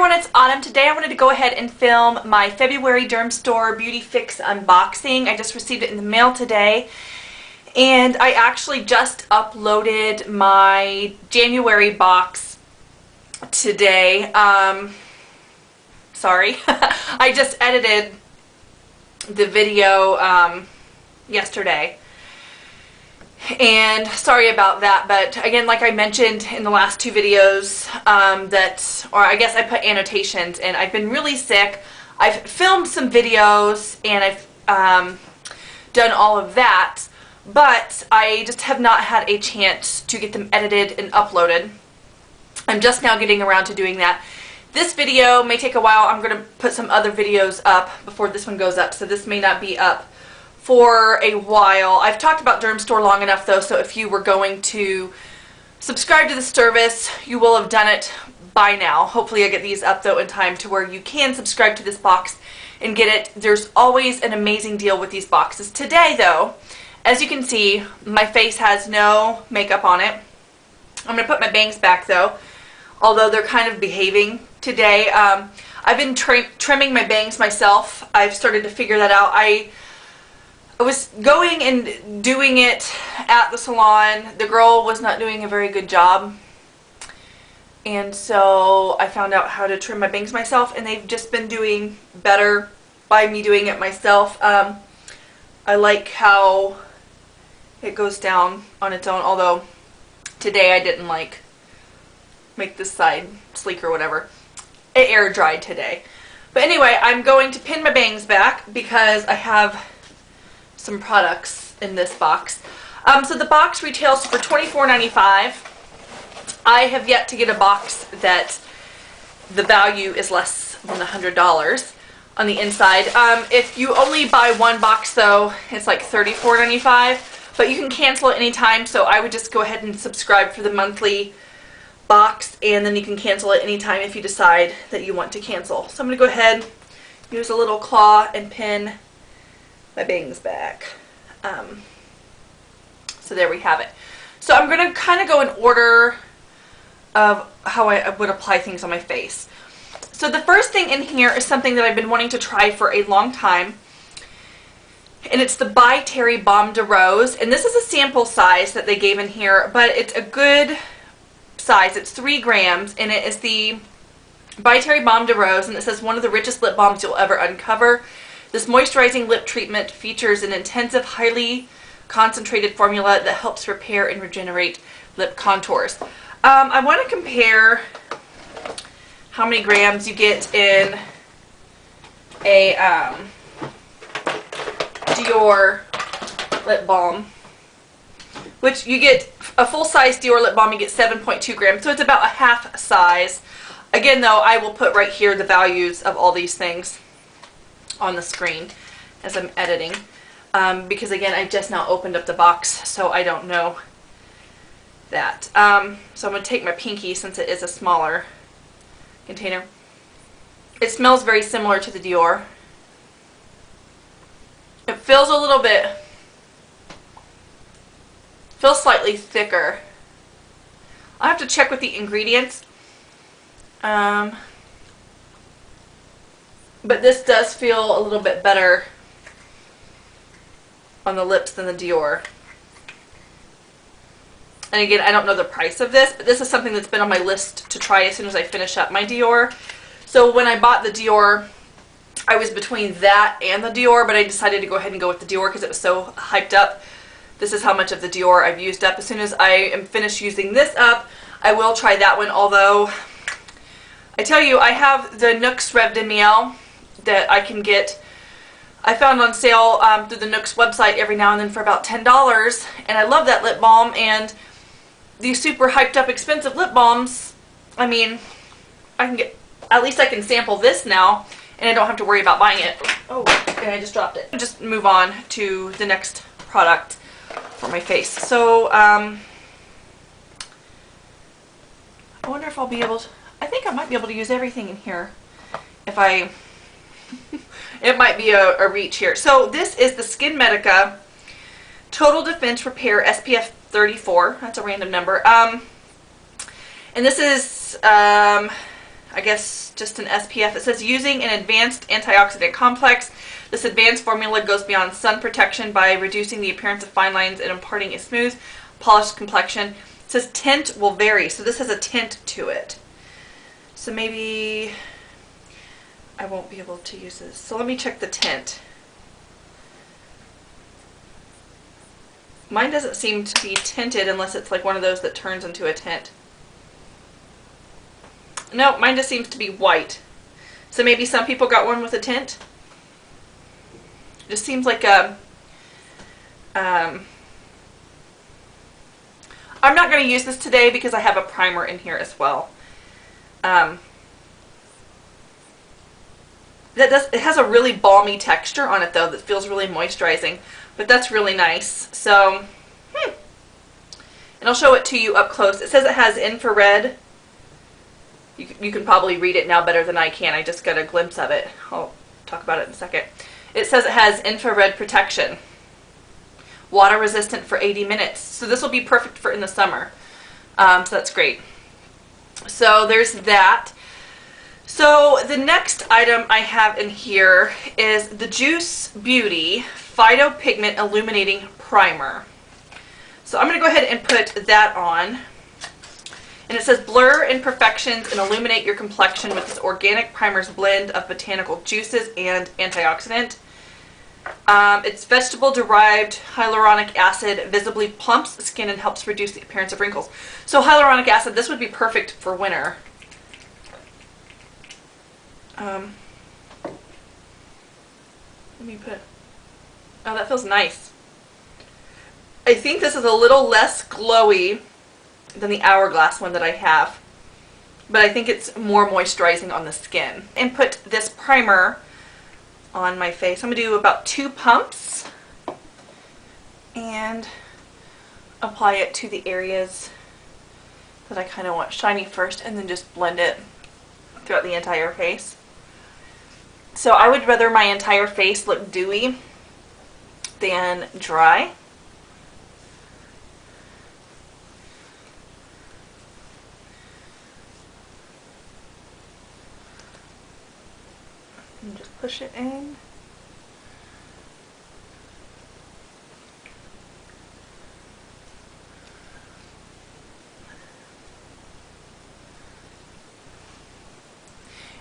everyone, it's Autumn. Today I wanted to go ahead and film my February Dermstore Beautyfix unboxing. I just received it in the mail today, and I actually just uploaded my January box today. Sorry, I just edited the video yesterday. And sorry about that, but again, like I mentioned in the last two videos, or I guess I put annotations, and I've been really sick. I've filmed some videos and I've done all of that, but I just have not had a chance to get them edited and uploaded. I'm just now getting around to doing that. This video may take a while. I'm going to put some other videos up before this one goes up, so this may not be up for a while. I've talked about Dermstore long enough though, so if you were going to subscribe to the service, you will have done it by now. Hopefully I get these up though in time to where you can subscribe to this box and get it. There's always an amazing deal with these boxes. Today though, as you can see, my face has no makeup on it. I'm going to put my bangs back though, although they're kind of behaving today. I've been trimming my bangs myself. I've started to figure that out. I was going and doing it at the salon. The girl was not doing a very good job, and so I found out how to trim my bangs myself, and they've just been doing better by me doing it myself. I like how it goes down on its own, although today I didn't make this side sleek or whatever. It air dried today. But anyway, I'm going to pin my bangs back because I have some products in this box. So the box retails for $24.95. I have yet to get a box that the value is less than $100 on the inside. If you only buy one box though, it's like $34.95, but you can cancel it anytime, so I would just go ahead and subscribe for the monthly box, and then you can cancel it anytime if you decide that you want to cancel. So I'm going to go ahead, use a little claw and pin my bangs back. So there we have it. So I'm going to kind of go in order of how I would apply things on my face. So the first thing in here is something that I've been wanting to try for a long time, and it's the By Terry Baume de Rose, and this is a sample size that they gave in here, but it's a good size. It's 3 grams, and it is the By Terry Baume de Rose, and it says one of the richest lip balms you'll ever uncover. This moisturizing lip treatment features an intensive, highly concentrated formula that helps repair and regenerate lip contours. I want to compare how many grams you get in a Dior lip balm, which you get a full-size Dior lip balm, you get 7.2 grams, so it's about a half size. Again though, I will put right here the values of all these things on the screen as I'm editing, because again, I just now opened up the box, so I don't know that. So I'm going to take my pinky, since it is a smaller container. It smells very similar to the Dior. It feels a little bit, feels slightly thicker. I'll have to check with the ingredients. But this does feel a little bit better on the lips than the Dior. And again, I don't know the price of this, but this is something that's been on my list to try as soon as I finish up my Dior. So when I bought the Dior, I was between that and the Dior, but I decided to go ahead and go with the Dior because it was so hyped up. This is how much of the Dior I've used up. As soon as I am finished using this up, I will try that one, although I tell you, I have the Nuxe Rev de Miel that I can get. I found on sale through the Nuxe website every now and then for about $10, and I love that lip balm. And these super hyped up expensive lip balms, I mean, I can get, at least I can sample this now, and I don't have to worry about buying it. Oh, and I just dropped it. Just move on to the next product for my face. So I wonder if I'll be able to, I think I might be able to use everything in here if I it might be a reach here. So this is the Skinmedica Total Defense Repair SPF 34. That's a random number. And this is, I I guess just an SPF. It says using an advanced antioxidant complex. This advanced formula goes beyond sun protection by reducing the appearance of fine lines and imparting a smooth, polished complexion. It says tint will vary, so this has a tint to it. So maybe I won't be able to use this. So let me check the tint. Mine doesn't seem to be tinted unless it's like one of those that turns into a tint. No, mine just seems to be white. So maybe some people got one with a tint. It just seems like a... I'm not going to use this today because I have a primer in here as well. It has a really balmy texture on it though that feels really moisturizing. But that's really nice. So, and I'll show it to you up close. It says it has infrared. You can probably read it now better than I can. I just got a glimpse of it. I'll talk about it in a second. It says it has infrared protection. Water resistant for 80 minutes. So this will be perfect for in the summer. So that's great. So there's that. So the next item I have in here is the Juice Beauty Phyto Pigment Illuminating Primer. So I'm going to go ahead and put that on. And it says blur imperfections and illuminate your complexion with this organic primer's blend of botanical juices and antioxidant. It's vegetable-derived hyaluronic acid visibly plumps skin and helps reduce the appearance of wrinkles. So hyaluronic acid, this would be perfect for winter. Let me put... Oh, that feels nice. I think this is a little less glowy than the Hourglass one that I have. But I think it's more moisturizing on the skin. And put this primer on my face. I'm going to do about 2 pumps. And apply it to the areas that I kind of want shiny first. And then just blend it throughout the entire face. So I would rather my entire face look dewy than dry. And just push it in.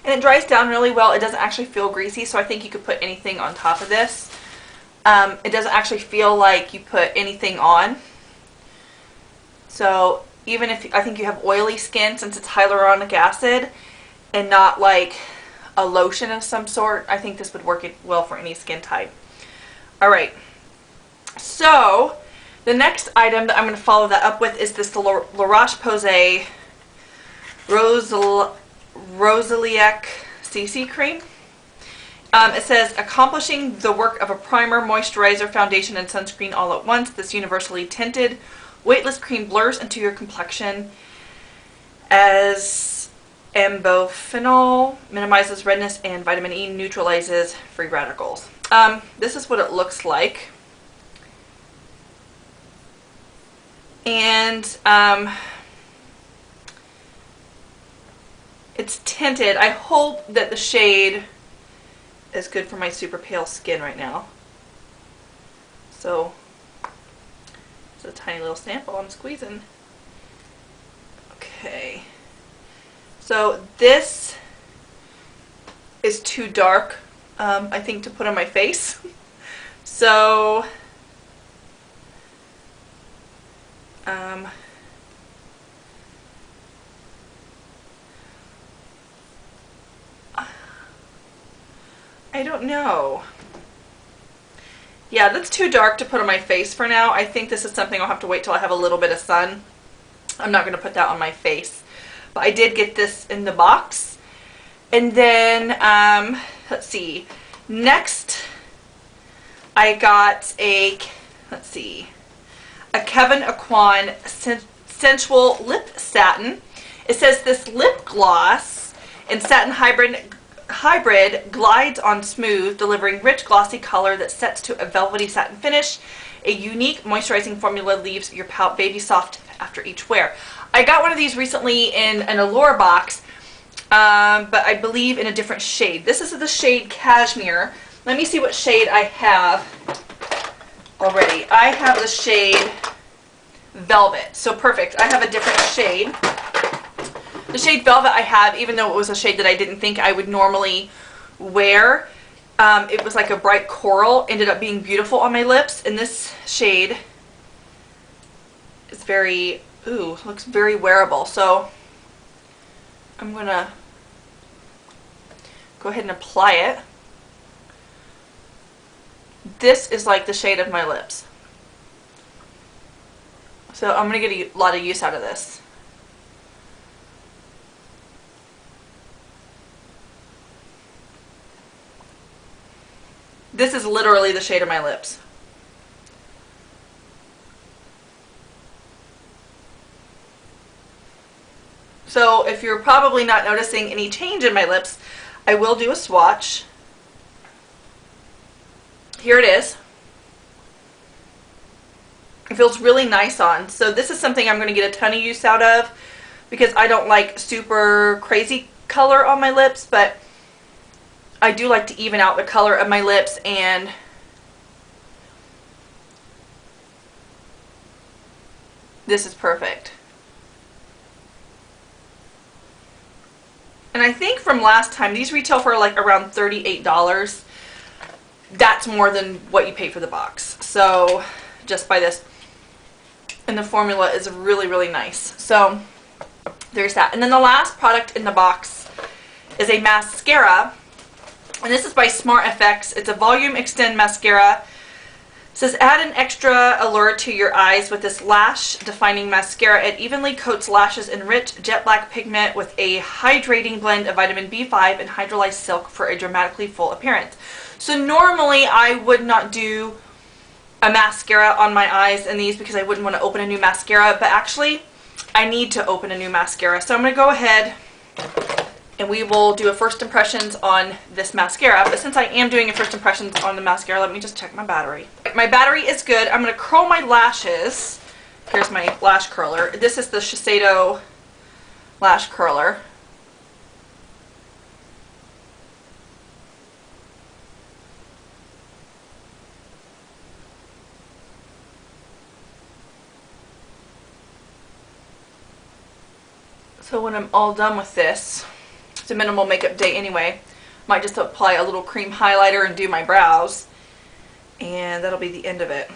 And it dries down really well. It doesn't actually feel greasy, so I think you could put anything on top of this. It doesn't actually feel like you put anything on. So even if I think you have oily skin, since it's hyaluronic acid and not like a lotion of some sort, I think this would work well for any skin type. Alright, so the next item that I'm going to follow that up with is this Roche-Posay Rosaliac CC cream. It says, accomplishing the work of a primer, moisturizer, foundation, and sunscreen all at once. This universally tinted, weightless cream blurs into your complexion as ambophenol, minimizes redness, and vitamin E neutralizes free radicals. This is what it looks like. And it's tinted. I hope that the shade is good for my super pale skin right now. So, it's a tiny little sample I'm squeezing. Okay. So this is too dark, I think, to put on my face. So, I don't know. Yeah, that's too dark to put on my face for now. I think this is something I'll have to wait till I have a little bit of sun. I'm not going to put that on my face. But I did get this in the box. And then, let's see. Next, I got a, let's see, a Kevyn Aucoin Sensual Lip Satin. It says this lip gloss and satin hybrid glides on smooth, delivering rich glossy color that sets to a velvety satin finish. A unique moisturizing formula leaves your palette baby soft after each wear. I got one of these recently in an Allure box, but I believe in a different shade. This is the shade Cashmere. Let me see what shade I have already. I have the shade Velvet. So perfect. I have a different shade. The shade Velvet I have, even though it was a shade that I didn't think I would normally wear, it was like a bright coral, ended up being beautiful on my lips. And this shade is very, ooh, looks very wearable. So I'm going to go ahead and apply it. This is like the shade of my lips. So I'm going to get a lot of use out of this. This is literally the shade of my lips. So if you're probably not noticing any change in my lips, I will do a swatch. Here it is. It feels really nice on. So this is something I'm going to get a ton of use out of because I don't like super crazy color on my lips, but I do like to even out the color of my lips, and this is perfect. And I think from last time, these retail for like around $38. That's more than what you pay for the box. So just by this. And the formula is really, really nice. So there's that. And then the last product in the box is a mascara. And this is by SmartFX. It's a Volume Extend Mascara. It says, add an extra allure to your eyes with this lash defining mascara. It evenly coats lashes in rich jet black pigment with a hydrating blend of vitamin B5 and hydrolyzed silk for a dramatically full appearance. So normally I would not do a mascara on my eyes in these because I wouldn't want to open a new mascara, but actually I need to open a new mascara. So I'm going to go ahead and we will do a first impressions on this mascara. But since I am doing a first impressions on the mascara, let me just check my battery. My battery is good. I'm going to curl my lashes. Here's my lash curler. This is the Shiseido lash curler. So when I'm all done with this, it's a minimal makeup day anyway, might just apply a little cream highlighter and do my brows, and that'll be the end of it.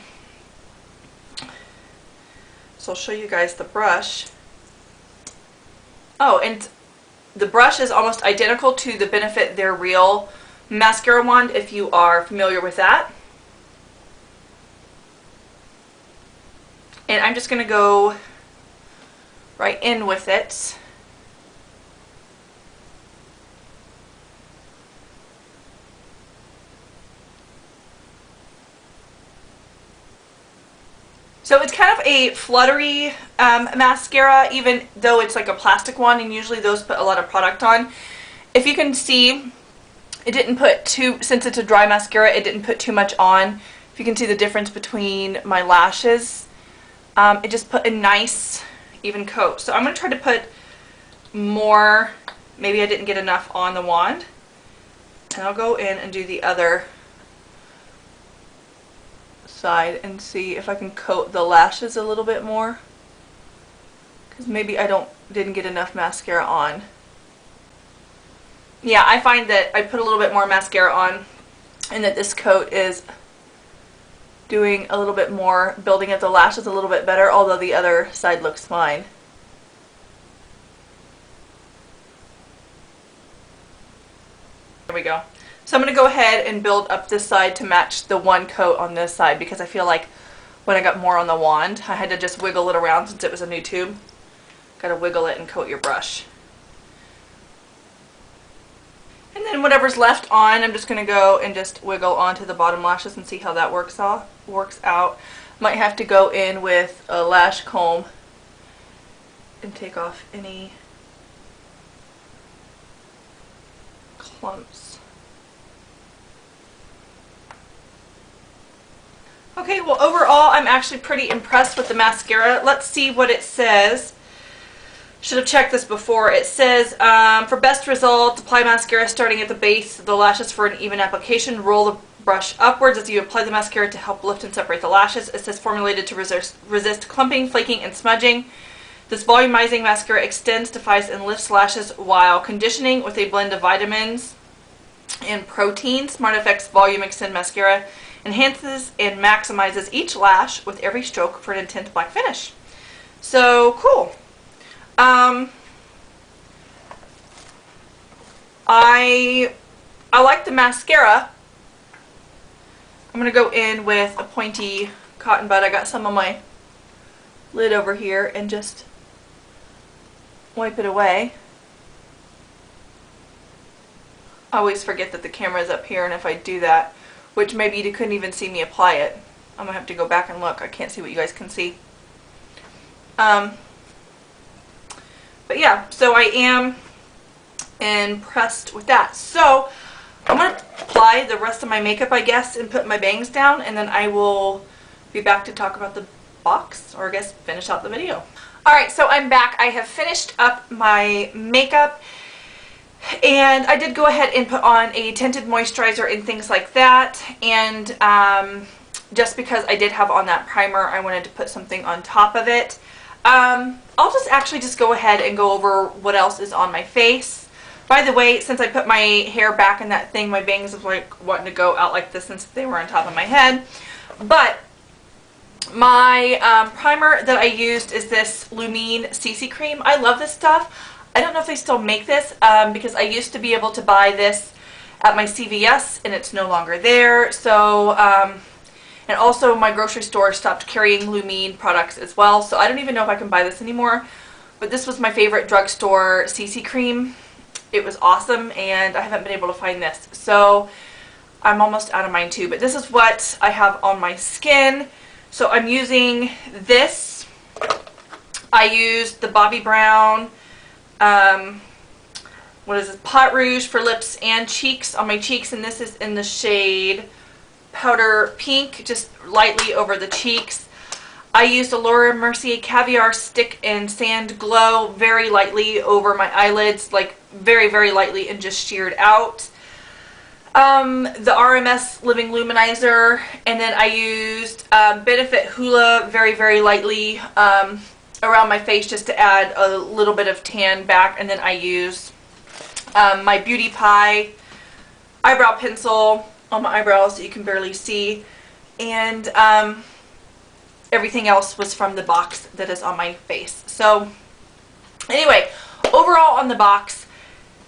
So I'll show you guys the brush. Oh, and the brush is almost identical to the Benefit They're Real mascara wand, if you are familiar with that. And I'm just going to go right in with it. So it's kind of a fluttery mascara, even though it's like a plastic one, and usually those put a lot of product on. If you can see, it didn't put too, since it's a dry mascara, it didn't put too much on. If you can see the difference between my lashes, it just put a nice even coat. So I'm going to try to put more, maybe I didn't get enough on the wand, and I'll go in and do the other side and see if I can coat the lashes a little bit more, because maybe I didn't get enough mascara on. Yeah, I find that I put a little bit more mascara on and that this coat is doing a little bit more, building up the lashes a little bit better, although the other side looks fine. There we go. So I'm going to go ahead and build up this side to match the one coat on this side, because I feel like when I got more on the wand, I had to just wiggle it around since it was a new tube. Got to wiggle it and coat your brush. And then whatever's left on, I'm just going to go and just wiggle onto the bottom lashes and see how that works out. Might have to go in with a lash comb and take off any clumps. Okay, well overall I'm actually pretty impressed with the mascara. Let's see what it says. should have checked this before. It says, for best results, apply mascara starting at the base of the lashes for an even application. Roll the brush upwards as you apply the mascara to help lift and separate the lashes. It says formulated to resist clumping, flaking, and smudging. This volumizing mascara extends, defies, and lifts lashes while conditioning with a blend of vitamins and protein. SmartFX Volume Extend Mascara enhances and maximizes each lash with every stroke for an intense black finish. So cool. I like the mascara. I'm going to go in with a pointy cotton bud. I got some on my lid over here and just wipe it away. I always forget that the camera is up here, and if I do that, which maybe you couldn't even see me apply it, I'm going to have to go back and look. I can't see what you guys can see. But yeah, so I am impressed with that. So I'm going to apply the rest of my makeup, I guess, and put my bangs down, and then I will be back to talk about the box, or I guess finish out the video. Alright, so I'm back. I have finished up my makeup, and I did go ahead and put on a tinted moisturizer and things like that, and just because I did have on that primer, I wanted to put something on top of it. I'll just actually just go ahead and go over what else is on my face. By the way, since I put my hair back in that thing, my bangs are like wanting to go out like this since they were on top of my head. But my primer that I used is this Lumine CC cream. I love this stuff. I don't know if they still make this because I used to be able to buy this at my CVS and it's no longer there. So, and also my grocery store stopped carrying Lumine products as well. So I don't even know if I can buy this anymore. But this was my favorite drugstore CC cream. It was awesome, and I haven't been able to find this. So I'm almost out of mine too. But this is what I have on my skin. So I'm using this. I used the Bobbi Brown, what is this, Pot Rouge for lips and cheeks on my cheeks, and this is in the shade Powder Pink, just lightly over the cheeks. I used a Laura Mercier Caviar Stick and Sand Glow very lightly over my eyelids, like very, very lightly, and just sheared out. The RMS Living Luminizer, and then I used Benefit Hoola very, very lightly around my face just to add a little bit of tan back, and then I used my Beauty Pie eyebrow pencil on my eyebrows that you can barely see, and everything else was from the box that is on my face. So anyway, overall on the box,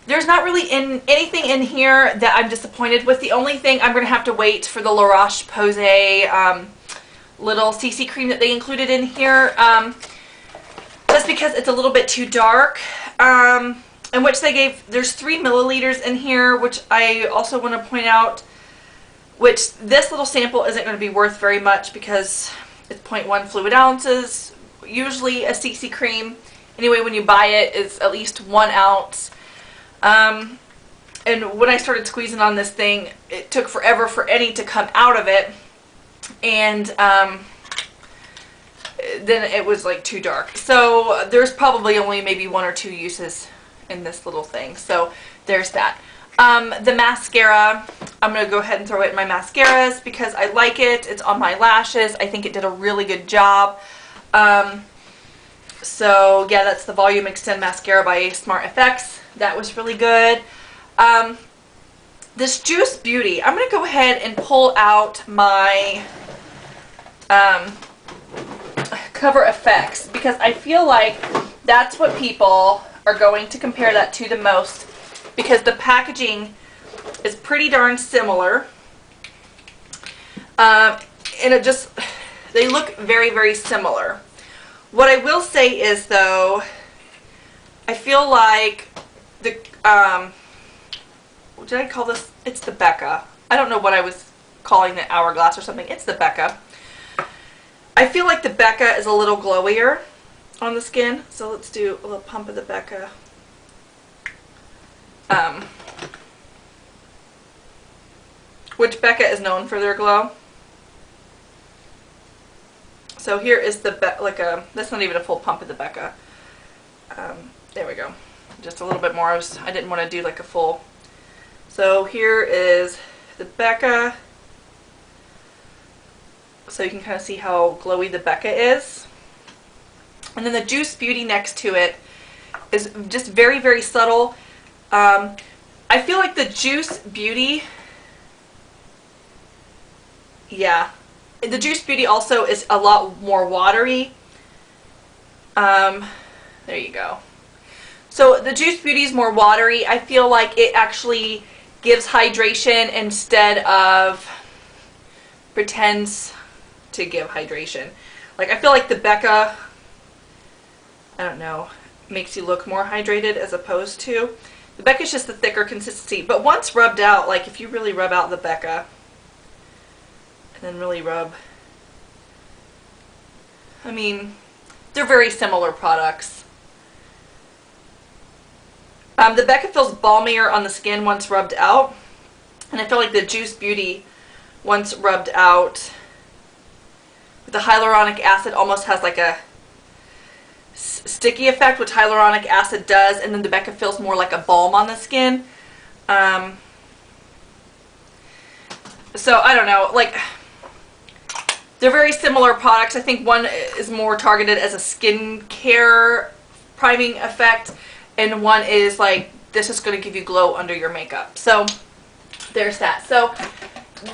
there's not really anything in here that I'm disappointed with. The only thing, I'm going to have to wait for the Roche-Posay little CC cream that they included in here. Just because it's a little bit too dark. In which they gave, there's 3 milliliters in here, which I also want to point out, which this little sample isn't going to be worth very much because it's 0.1 fluid ounces. Usually a CC cream, anyway, when you buy it, is at least 1 ounce. And when I started squeezing on this thing, it took forever for any to come out of it, and then it was like too dark. So there's probably only maybe 1 or 2 uses in this little thing. So there's that. The mascara, I'm going to go ahead and throw it in my mascaras because I like it. It's on my lashes. I think it did a really good job. So yeah, that's the Volume Extend Mascara by SmartFX. That was really good. This Juice Beauty, I'm going to go ahead and pull out my Cover FX because I feel like that's what people are going to compare that to the most, because the packaging is pretty darn similar. And it just, they look very, very similar. What I will say is, though, I feel like the, what did I call this? It's the Becca. I don't know what I was calling the Hourglass or something. It's the Becca. I feel like the Becca is a little glowier on the skin. So let's do a little pump of the Becca. Which Becca is known for their glow. So here is the, like a, that's not even a full pump of the Becca. There we go. Just a little bit more. I didn't want to do like a full. So here is the Becca. So you can kind of see how glowy the Becca is. And then the Juice Beauty next to it is just very, very subtle. I feel like the Juice Beauty, yeah, the Juice Beauty also is a lot more watery. There you go. So the Juice Beauty is more watery. I feel like it actually gives hydration instead of pretends to give hydration. Like, I feel like the Becca, I don't know, makes you look more hydrated as opposed to. The Becca's just the thicker consistency. But once rubbed out, like if you really rub out the Becca and then really rub, I mean, they're very similar products. The Becca feels balmier on the skin once rubbed out. And I feel like the Juice Beauty, once rubbed out, with the hyaluronic acid almost has like a sticky effect, which hyaluronic acid does, and then the Becca feels more like a balm on the skin. So I don't know, like, they're very similar products. I think one is more targeted as a skincare priming effect, and one is like, this is going to give you glow under your makeup. So there's that. So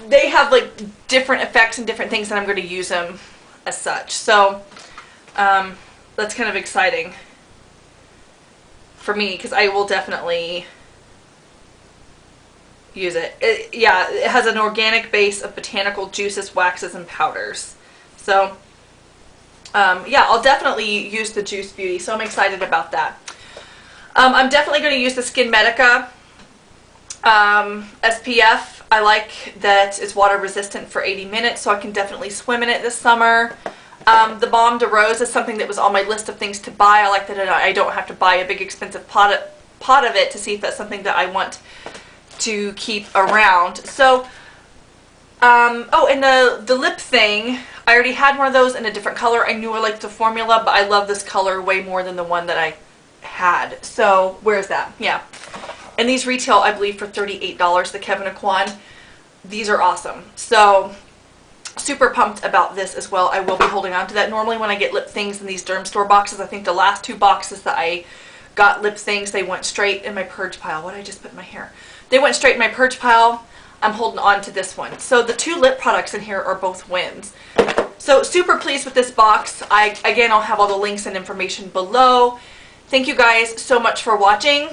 they have like different effects and different things, and I'm going to use them as such. So that's kind of exciting for me, because I will definitely use it. Yeah, it has an organic base of botanical juices, waxes, and powders. So yeah, I'll definitely use the Juice Beauty, so I'm excited about that. I'm definitely going to use the Skinmedica SPF. I like that it's water resistant for 80 minutes, so I can definitely swim in it this summer. The Baume de Rose is something that was on my list of things to buy. I like that I don't have to buy a big expensive pot of it to see if that's something that I want to keep around. So, oh, and the lip thing, I already had one of those in a different color. I knew I liked the formula, but I love this color way more than the one that I had. So, where's that? Yeah. And these retail, I believe, for $38, the Kevyn Aucoin. These are awesome. So, super pumped about this as well. I will be holding on to that. Normally when I get lip things in these Dermstore boxes, I think the last two boxes that I got lip things, they went straight in my purge pile. What did I just put in my hair? They went straight in my purge pile. I'm holding on to this one. So the two lip products in here are both wins. So super pleased with this box. Again, I'll have all the links and information below. Thank you guys so much for watching,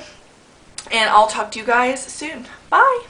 and I'll talk to you guys soon. Bye!